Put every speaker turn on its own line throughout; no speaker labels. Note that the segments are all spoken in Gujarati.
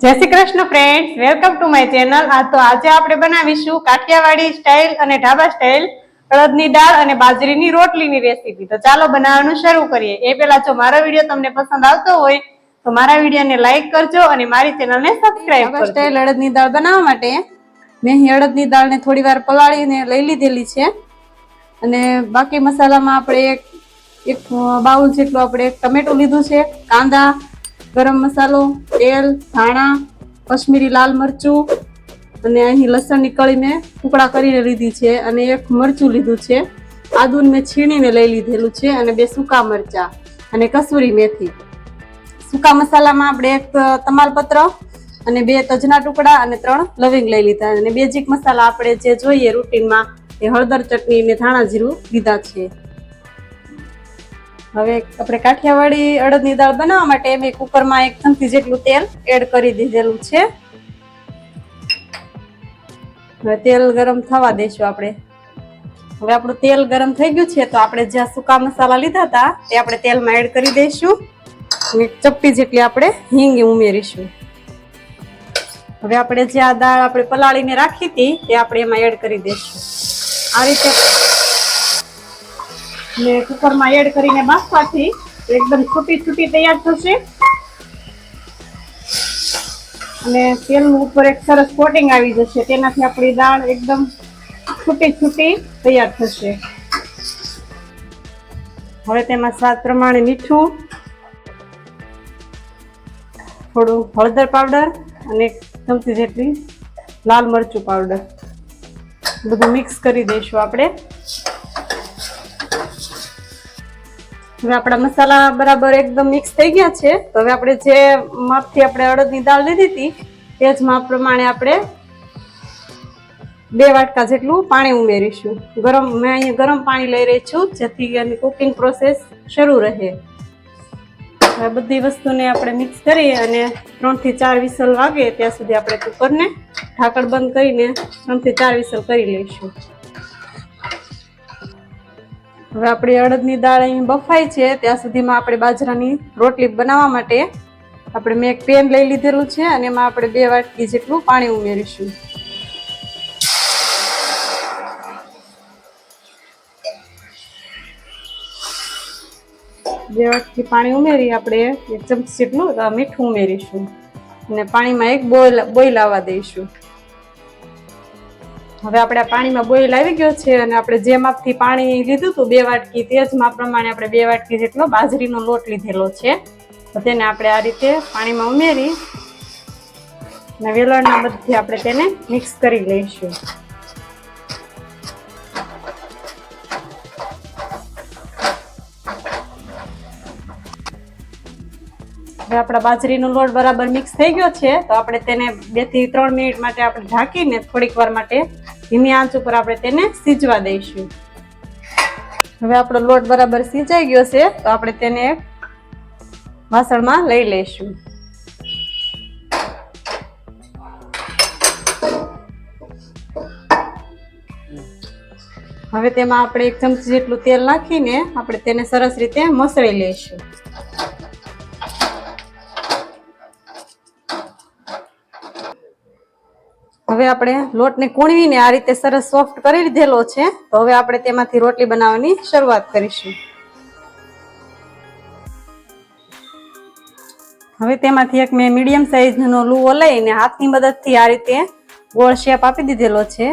જય Shri Krishna friends, welcome to my channel. આજે આપણે બનાવીશું કાઠિયાવાડી સ્ટાઇલ અને ઢાબા સ્ટાઇલ અડદની દાળ અને બાજરીની રોટલીની રેસીપી। તો ચાલો બનાવવાનું શરૂ કરીએ। એ પહેલા જો મારો વિડિયો તમને પસંદ આવતો હોય તો મારા વિડિયોને લાઈક કરજો અને મારી ચેનલને સબસ્ક્રાઇબ કરજો। સ્ટાઇલ અડદની દાળ બનાવવા માટે મેં અહીં અડદની દાળને થોડીવાર પલાળીને લઈ લીધેલી છે અને બાકી મસાલામાં આપણે એક બાઉલ જેટલું આપણે ટમેટું લીધું છે, કાંદા, ગરમ મસાલો, તેલ, ધાણા, કશ્મીરી લાલ મરચું અને અહીં લસણની કળી મેં ટુકડા કરીને લીધી છે અને એક મરચું લીધું છે, આદુને મેં છીણીને લઈ લીધેલું છે અને 2 સૂકા મરચા અને કસૂરી મેથી। સૂકા મસાલામાં આપણે એક તમાલપત્ર અને 2 તજના ટુકડા અને 3 લવિંગ લઈ લીધા અને બેઝિક મસાલા આપણે જે જોઈએ રૂટીનમાં એ હળદર, ચટણી અને ધાણા જીરું લીધા છે। હવે આપણે કાઠિયાવાડી અડદની દાળ બનાવવા માટે મેં કુકરમાં 1 ચમચી જેટલું તેલ એડ કરી દીધેલું છે। હવે તેલ ગરમ થવા દઈશું આપણે। હવે આપણું તેલ ગરમ થઈ ગયું છે તો આપણે જે સૂકા મસાલા લીધા હતા તે આપણે તેલમાં એડ કરી દઈશું અને ચપટી જેટલી આપણે હિંગ ઉમેરીશું। હવે આપણે જે આ દાળ આપણે પલાળીને રાખી હતી તે આપણે એમાં એડ કરી દઈશું। આ રીતે ને કુકરમાં એડ કરીને બાફવાથી એકદમ છૂટી તૈયાર થશે અને તેલનું ઉપર એક સરસ કોટિંગ આવી જશે, તેનાથી આપણી દાળ એકદમ છૂટી તૈયાર થશે। હવે તેમાં સ્વાદ પ્રમાણે મીઠું, થોડું હળદર પાવડર અને 1 ચમચી જેટલી લાલ મરચું પાવડર બધું મિક્સ કરી દઈશું આપણે। હવે આપણા મસાલા બરાબર એકદમ મિક્સ થઈ ગયા છે તો હવે આપણે જે માપથી આપણે અડદની દાળ લીધી હતી તે જ માપ પ્રમાણે આપણે 2 વાટકા જેટલું પાણી ઉમેરીશું। મેં અહીંયા ગરમ પાણી લઈ રહી છું જેથી એની કુકિંગ પ્રોસેસ શરૂ રહે। હવે બધી વસ્તુને આપણે મિક્સ કરી અને 3 થી 4 વિસલ વાગે ત્યાં સુધી આપણે કુકરને ઢાંકણ બંધ કરીને 3 થી 4 વિસલ કરી લઈશું। હવે આપણી અડદની દાળ અહીં બફાઈ છે ત્યાં સુધીમાં આપણે બાજરાની રોટલી બનાવવા માટે મેં એક પેન લઈ લીધેલું છે અને એમાં આપણે 2 વાટકી જેટલું પાણી ઉમેરીશું। 2 વાટકી પાણી ઉમેરી આપણે 1 ચમચી જેટલું મીઠું ઉમેરીશું અને પાણીમાં એક બોઇલ આવવા દઈશું। હવે આપણે પાણીમાં બોઇલ આવી ગયો છે અને આપણે જે માપથી પાણી લીધું હતું 2 વાટકી તે જ માપ પ્રમાણે આપણે 2 વાટકી જેટલો બાજરીનો લોટ લીધેલો છે તો તેને આપણે આ રીતે પાણીમાં ઉમેરી અને વેલણના મદદથી આપણે તેને મિક્સ કરી લઈશું। હવે આપણા બાજરીનો લોટ બરાબર મિક્સ થઈ ગયો છે તો આપણે તેને 2 થી 3 મિનિટ માટે આપણે ઢાંકીને થોડીક વાર માટે ધીમી આંચ ઉપર આપણે તેને સીજવા દઈશું। હવે આપણો લોટ બરાબર સીજાઈ ગયો છે તો આપણે તેને વાસણમાં લઈ લઈશું। હવે તેમાં આપણે 1 ચમચી જેટલું તેલ નાખીને આપણે તેને સરસ રીતે મસળી લઈશું। હવે આપણે લોટને કૂણવીને આ રીતે સરસ સોફ્ટ કરી લીધેલો છે તો હવે આપણે તેમાંથી રોટલી બનાવવાની શરૂઆત કરીશું। હવે તેમાંથી એક મેં મીડિયમ સાઈઝનો લુવો લઈને હાથની મદદથી આ રીતે ગોળ શેપ આપી દીધેલો છે।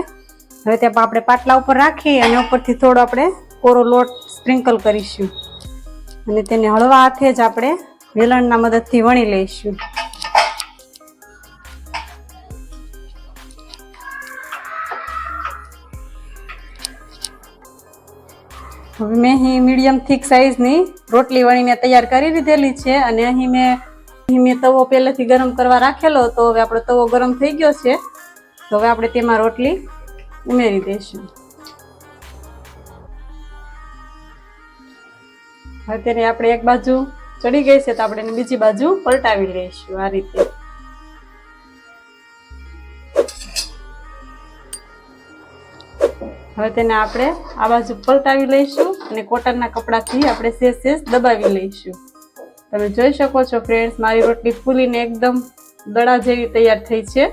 હવે તેમાં આપણે પાટલા ઉપર રાખી અને ઉપરથી થોડો આપણે કોરો લોટ સ્પ્રિંકલ કરીશું અને તેને હળવા હાથે જ આપણે વેલણના મદદથી વણી લઈશું। હવે મેં અહીં મીડિયમ થીક સાઈઝની રોટલી વણીને તૈયાર કરી લીધેલી છે અને અહીં મેં તવો પહેલેથી ગરમ કરવા રાખેલો તો હવે આપણો તવો ગરમ થઈ ગયો છે તો હવે આપણે તેમાં રોટલી ઉમેરી દઈશું। હવે તેને આપણે એક બાજુ ચડી ગઈ છે તો આપણે એને બીજી બાજુ પલટાવી લઈશું આ રીતે। હવે તેને આપણે આ બાજુ પલટાવી લઈશું અને કોટનના કપડાથી આપણે સેજ દબાવી લઈશું। તમે જોઈ શકો છો ફ્રેન્ડ્સ, મારી રોટલી ફૂલીને એકદમ દડા જેવી તૈયાર થઈ છે.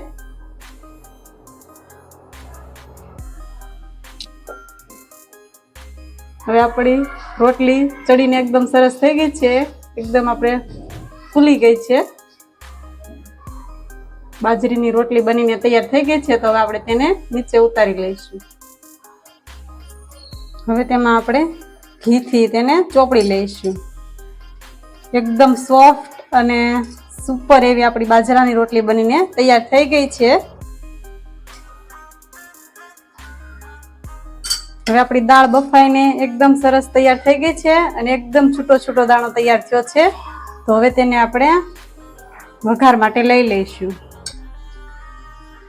હવે આપણી રોટલી ચડીને એકદમ સરસ થઈ ગઈ છે. એકદમ આપણે ફૂલી ગઈ છે. બાજરીની રોટલી બનીને તૈયાર થઈ ગઈ છે. તો હવે આપણે તેને નીચે ઉતારી લઈશું. હવે તેમાં આપણે ઘીથી તેને ચોપડી લઈશું. એકદમ સોફ્ટ અને સુપર એવી આપણી બાજરાની રોટલી બનીને તૈયાર થઈ ગઈ છે. હવે આપણી દાળ બફાઈને એકદમ સરસ તૈયાર થઈ ગઈ છે અને એકદમ છૂટો છૂટો દાણો તૈયાર થયો છે. તો હવે તેને આપણે વઘાર માટે લઈ લઈશું.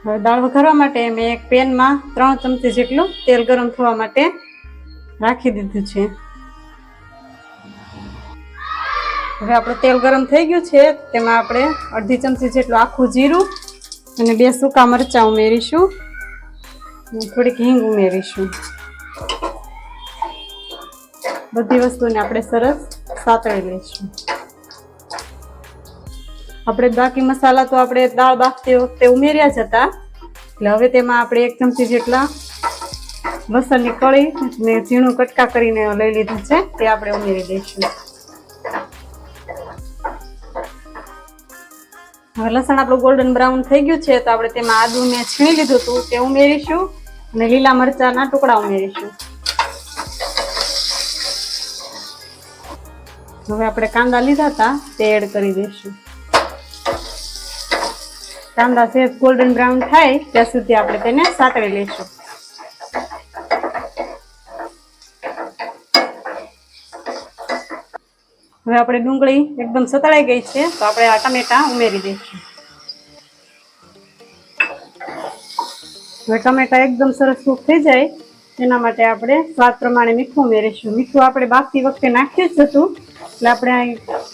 હવે દાળ વઘારવા માટે મેં એક પેનમાં 3 ચમચી જેટલું તેલ ગરમ થવા માટે રાખી દીધું છે. હવે આપણું તેલ ગરમ થઈ ગયું છે. તેમાં આપણે અડધી ચમચી જેટલું આખું જીરું અને 2 સૂકા મરચાં ઉમેરીશું. થોડીક હિંગ ઉમેરીશું. બધી વસ્તુને આપણે સરસ સાતળી લઈશું. આપણે બાકી મસાલા તો આપણે દાળ બાફતી વખતે ઉમેર્યા જ હતા. એટલે હવે તેમાં આપણે 1 ચમચી જેટલા લસણની કળી ને ઝીણું કટકા કરીને લઈ લીધું છે તે આપણે ઉમેરી દઈશું. હવે લસણ આપણું ગોલ્ડન બ્રાઉન થઈ ગયું છે તો આપણે તેમાં આદુ મેં છીણી લીધું હતું તે ઉમેરીશું અને લીલા મરચાંના ટુકડા ઉમેરીશું. હવે આપણે કાંદા લીધા હતા તે એડ કરી દઈશું. કાંદા સહેજ ગોલ્ડન બ્રાઉન થાય ત્યાં સુધી આપણે તેને સાતળી લઈશું. હવે આપણે ડુંગળી એકદમ સતળાઈ ગઈ છે તો આપણે આ ટમેટા ઉમેરી દઈશું. હવે ટમેટા એકદમ સરસ કૂક થઈ જાય એના માટે આપણે સ્વાદ પ્રમાણે મીઠું ઉમેરીશું. મીઠું આપણે બાફતી વખતે નાખ્યું જ હતું એટલે આપણે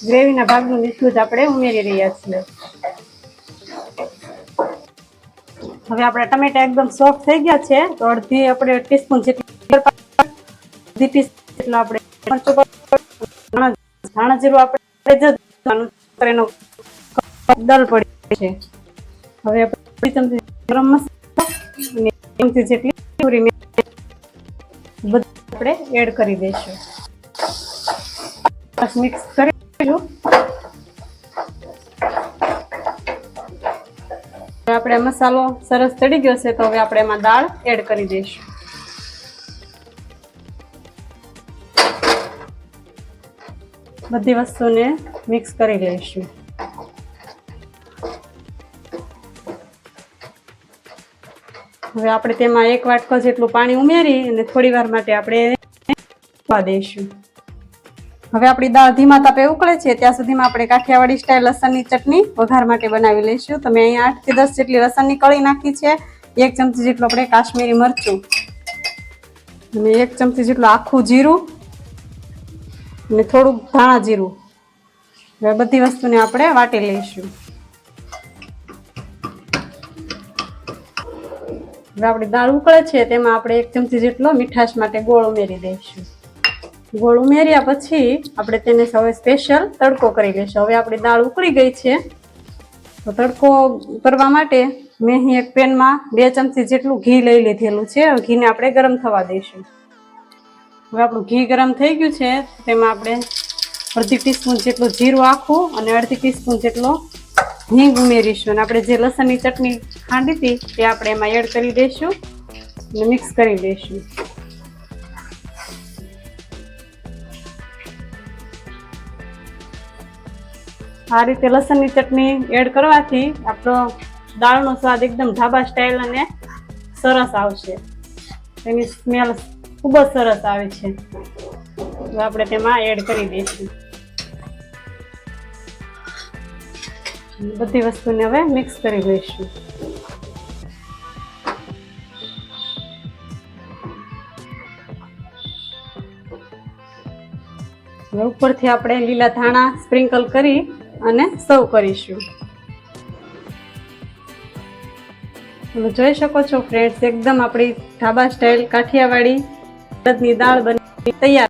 ગ્રેવીના ભાગનું મીઠું જ આપણે ઉમેરી રહ્યા છીએ. હવે આપણા ટમેટા એકદમ સોફ્ટ થઈ ગયા છે તો અડધી આપણે ટીસ્પૂન જેટલું આપણે ધાણા જીરું આપણે એનો દળ પડી છે. હવે આપણે ચમચી ગરમ મસાલો અને ચમચી જેટલી બધું આપણે એડ કરી દઈશું. મિક્સ કરીશું. આપણે મસાલો સરસ ચડી ગયો છે તો હવે આપણે એમાં દાળ એડ કરી દઈશું. બધી વસ્તુને મિક્સ કરી લઈશું. હવે આપણે તેમાં 1 વાટકો જેટલું પાણી ઉમેરી અને થોડી વાર માટે આપણે ઉકળવા દઈશું. હવે આપણી દાળ ધીમા તાપે ઉકળે છે ત્યાં સુધીમાં આપણે કાઠિયાવાડી સ્ટાઇલ લસણની ચટણી વઘાર માટે બનાવી લઈશું. તો મેં અહીંયા 8 થી 10 જેટલી લસણની કળી નાખી છે. 1 ચમચી જેટલું આપણે કાશ્મીરી મરચું અને 1 ચમચી જેટલું આખું જીરું અને થોડુંક ધાણા જીરું. હવે બધી વસ્તુને આપણે વાટી લઈશું. હવે આપણી દાળ ઉકળે છે તેમાં આપણે 1 ચમચી જેટલો મીઠાશ માટે ગોળ ઉમેરી દઈશું. ગોળ ઉમેર્યા પછી આપણે તેને હવે સ્પેશિયલ તડકો કરી લઈશું. હવે આપણી દાળ ઉકળી ગઈ છે તો તડકો કરવા માટે મેં અહીં એક પેનમાં 2 ચમચી જેટલું ઘી લઈ લીધેલું છે. ઘીને આપણે ગરમ થવા દઈશું. હવે આપણું ઘી ગરમ થઈ ગયું છે તેમાં આપણે અડધી ટીસ્પૂન જેટલું જીરું આખું અને અડધી ટીસ્પૂન જેટલો હિંગ ઉમેરીશું. અને આપણે જે લસણની ચટણી ખાંડી હતી તે આપણે એમાં એડ કરી દઈશું અને મિક્સ કરી દઈશું. આ રીતે લસણની ચટણી એડ કરવાથી આપણો દાળનો સ્વાદ એકદમ ઢાબા સ્ટાઇલ અને સરસ આવશે. તેની સ્મેલ ખૂબ જ સરસ આવે છે. તો આપણે તેમાં એડ કરી દઈશું. બધી વસ્તુને હવે મિક્સ કરી લઈશું. હવે ઉપરથી આપણે લીલા ધાણા સ્પ્રિંકલ કરી અને સર્વ કરીશું. તમે જોઈ શકો છો ફ્રેન્ડ્સ, એકદમ આપણી ઢાબા સ્ટાઇલ કાઠિયાવાડી અડદની દાળ બની તૈયાર.